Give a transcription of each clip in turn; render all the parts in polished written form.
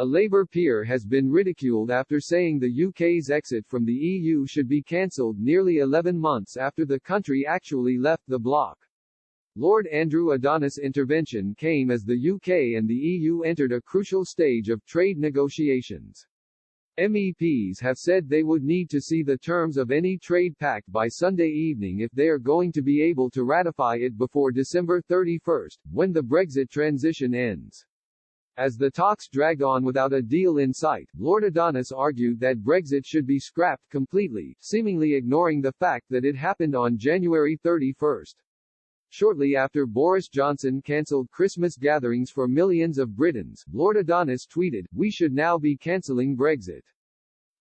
A Labour peer has been ridiculed after saying the UK's exit from the EU should be cancelled nearly 11 months after the country actually left the bloc. Lord Andrew Adonis' intervention came as the UK and the EU entered a crucial stage of trade negotiations. MEPs have said they would need to see the terms of any trade pact by Sunday evening if they are going to be able to ratify it before December 31, when the Brexit transition ends. As the talks dragged on without a deal in sight, Lord Adonis argued that Brexit should be scrapped completely, seemingly ignoring the fact that it happened on January 31. Shortly after Boris Johnson cancelled Christmas gatherings for millions of Britons, Lord Adonis tweeted, "We should now be cancelling Brexit."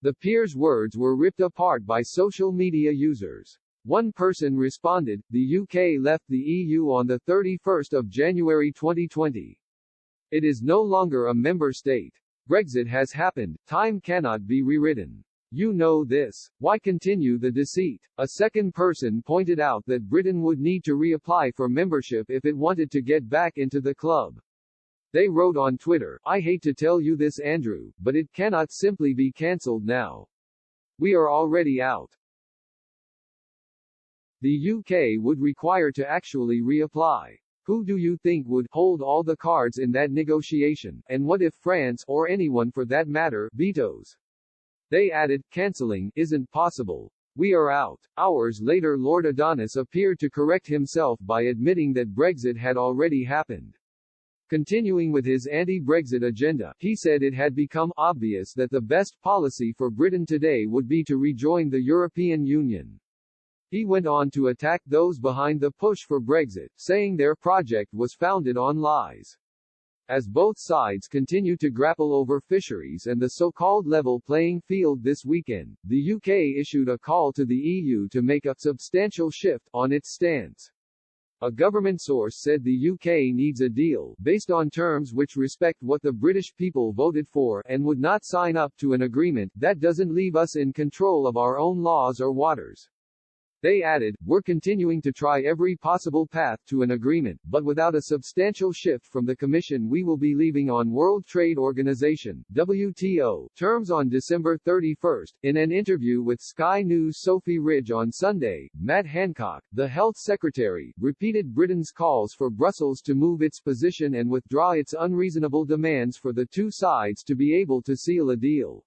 The peer's words were ripped apart by social media users. One person responded, "The UK left the EU on the 31st of January 2020. It is no longer a member state. Brexit has happened, time cannot be rewritten. You know this. Why continue the deceit?" A second person pointed out that Britain would need to reapply for membership if it wanted to get back into the club. They wrote on Twitter, "I hate to tell you this, Andrew, but it cannot simply be cancelled now. We are already out." The UK would require to actually reapply. Who do you think would hold all the cards in that negotiation, and what if France, or anyone for that matter, vetoes? They added, "Cancelling isn't possible. We are out." Hours later, Lord Adonis appeared to correct himself by admitting that Brexit had already happened. Continuing with his anti-Brexit agenda, he said it had become obvious that the best policy for Britain today would be to rejoin the European Union. He went on to attack those behind the push for Brexit, saying their project was founded on lies. As both sides continue to grapple over fisheries and the so-called level playing field this weekend, the UK issued a call to the EU to make a substantial shift on its stance. A government source said the UK needs a deal, based on terms which respect what the British people voted for, and would not sign up to an agreement that doesn't leave us in control of our own laws or waters. They added, "We're continuing to try every possible path to an agreement, but without a substantial shift from the Commission we will be leaving on World Trade Organization (WTO) terms on December 31." In an interview with Sky News' Sophie Ridge on Sunday, Matt Hancock, the Health Secretary, repeated Britain's calls for Brussels to move its position and withdraw its unreasonable demands for the two sides to be able to seal a deal.